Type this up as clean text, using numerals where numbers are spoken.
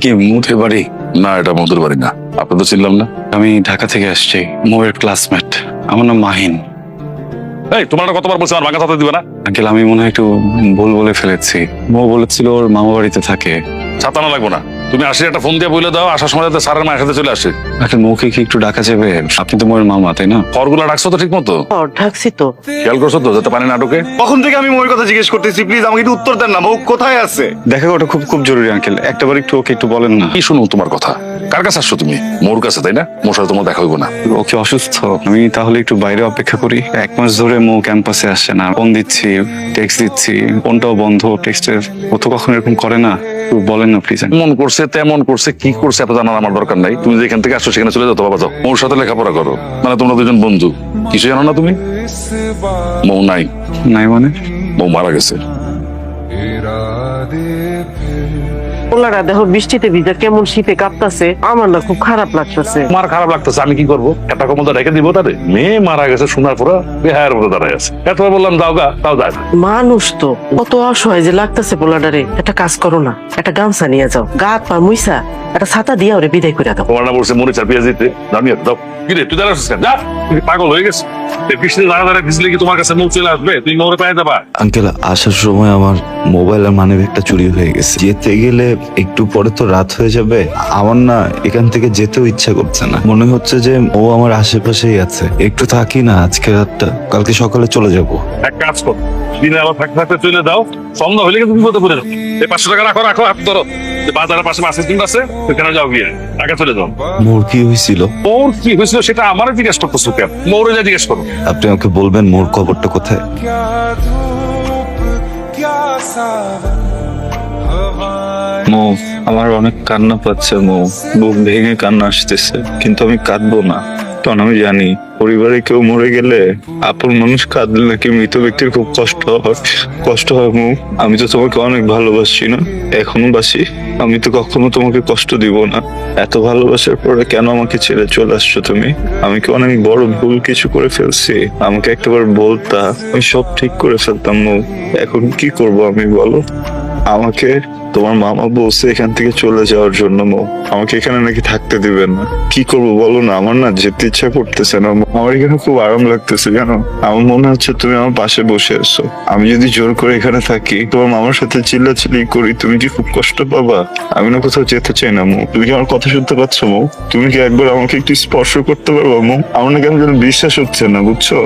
কি মুথের বাড়ি? না, এটা মধুর বাড়ি না। আপনি তো চিনলাম না। আমি ঢাকা থেকে আসছি, মোয়ের ক্লাসমেট। আমার নাম মাহিন। এই, তোমার কতবার বলছি আমার ভাঙা ছাতা দিবে না? আঙ্কেল, আমি মনে হয় একটু ভুল বলে ফেলেছি। মো বলেছিল ওর মামা বাড়িতে থাকে। ছাতা না লাগবো না, তুমি আসি একটা ফোন দিয়ে বলে দাও আসার সময় যাতে স্যারের মায়ের সাথে চলে আসে। আঙ্কেল, মৌকে কি একটু ডাকা যাবে? আপনি তো মোয়ের মামা, তাই না? খড়গুলা ডাকছো তো ঠিক মতো? ঢাকছি তো। খেয়াল করছো তো যাতে পানি না ঢোকে? কখন থেকে আমি মোর কথা জিজ্ঞেস করতেছি, প্লিজ আমাকে একটু উত্তর দেন না। মৌ কোথায় আছে? দেখা করাটা খুব খুব জরুরি আঙ্কেল, একটাবার একটু ওকে একটু বলেন না। কি শুনো তোমার কথা? কার কাছে আসছো তুমি? মোর কাছে, তাই না? মোর সাথে তোমার দেখা হইব না। ওকে অসুস্থ, আমি তাহলে একটু বাইরে অপেক্ষা করি। 1 মাস ধরে মৌ ক্যাম্পাসে আসে না। ফোন দিচ্ছি, টেক্সট দিচ্ছি, ফোনটাও বন্ধ। টেক্সটের ও তো কখনো এরকম করে না। একটু বলেন না প্লিজ। মন করছে তেমন করছে, কি করছে এত জানার আমার দরকার নাই। তুমি যেখান থেকে আসছো সেখানে চলে যাও তো বাবা, যাও। মোর সাথে লেখাপড়া করো, মানে তোমরা দুজন বন্ধু। কিছু জানো না তুমি? মৌ নাই। নাই মানে? মৌ মারা গেছে। ওলারা দেখো বৃষ্টিতে ভিজা কেমন শীতে কাঁপতাছে, আমার না খুব খারাপ লাগতাছে। আমার খারাপ লাগতেছে, আমি কি করবো? একটা কমল রেখে দিব তাদের? মেয়ে মারা গেছে শোনার পর বেহায়ের মতো দাঁড়ায় আছে। এতবার বললাম যাও গা, তাও যায় না। মানুষ তো কত অসহায় যে লাগতাছে পোলাডারে। একটা কাজ করো না, একটা গামছা নিয়ে যাও, গা হাত পা মুইসা একটা ছাতা দিয়ে ওরে বিদায় করে দাও। তোমার না বলছে মনে চাপিয়ে পেঁয়াজ দিতে, জানিয়ে দাও। কি রে, তুই দাঁড়াচ্ছিস কেন? যা, তুই পাগল হয়ে গেছে। বৃষ্টিতে দাঁড়া দাঁড়া ভিজলে কি তোমার কাছে মৌ চলে আসবে? তুই মৌরে পায়ে যাবা। আঙ্কেল, আসার সময় আমার মোবাইল আর মানিব্যাগটা চুরি হয়ে গেছে। যেতে গেলে একটু পরে তো রাত হয়ে যাবে। আমার না এখান থেকে যেতেও ইচ্ছা করছে না। মনে হচ্ছে যে ও আমার আশেপাশেই আছে। একটু থাকি না আজকে রাতটা, কালকে সকালে চলে যাব। এক কাজ কর, দিনে আবার থাকতে থাকতে চলে দাও। সন্ধ্যা হলে কিন্তু বিপদে পড়ে যাও। এই 500 টাকা রাখো, রাখো হাত ধরো। বাজারের পাশে মাছের কিনতে আছে, সেখানে যাও গিয়ে আগে চলে যাও। মোর কি হয়েছিল? মোর কি হয়েছিল সেটা আমারও জিজ্ঞেস করতেছো কেন? মৌরে যা জিজ্ঞেস করো। আপনি আমাকে বলবেন মোর খবরটা কোথায়? মৌ, আমার অনেক কান্না পাচ্ছে মৌ, বুক ভেঙে কান্না আসতেছে, কিন্তু আমি কাঁদবো না। কারণ আমি জানি পরিবারে কেউ মরে গেলে আপন মানুষ কাঁদলে নাকি মৃত ব্যক্তির খুব কষ্ট হয় মৌ। আমি তো তোমাকে অনেক ভালোবাসি না, এখনো বাসি। আমি তো কখনো তোমাকে কষ্ট দিব না। এত ভালোবাসার পরে কেন আমাকে ছেড়ে চলে আসছো তুমি? আমি কি অনেক বড় ভুল কিছু করে ফেলছি? আমাকে একটাবার বলতা, আমি সব ঠিক করে ফেলতাম মৌ। এখন কি করব আমি বলো? আমাকে তোমার মামা বলছে এখান থেকে চলে যাওয়ার জন্য মৌ। আমাকে এখানে নাকি থাকতে দিবেন না। কি করবো বলো না? আমার না যেতে ইচ্ছা করতেছে না। আমার এখানে খুব আরাম লাগতেছে জানো। আমার মনে হচ্ছে তুমি আমার পাশে বসে আছো। আমি যদি জোর করে এখানে থাকি, তোমার মামার সাথে চিল্লাচিল্লি করি, তুমি কি খুব কষ্ট পাবা? আমি না কোথাও যেতে চাই না মৌ। তুমি কি আমার কথা শুনতে পাচ্ছ মৌ? তুমি কি একবার আমাকে একটু স্পর্শ করতে পারবা মৌ? আমার না কেন যেন বিশ্বাস হচ্ছে না, বুঝছো?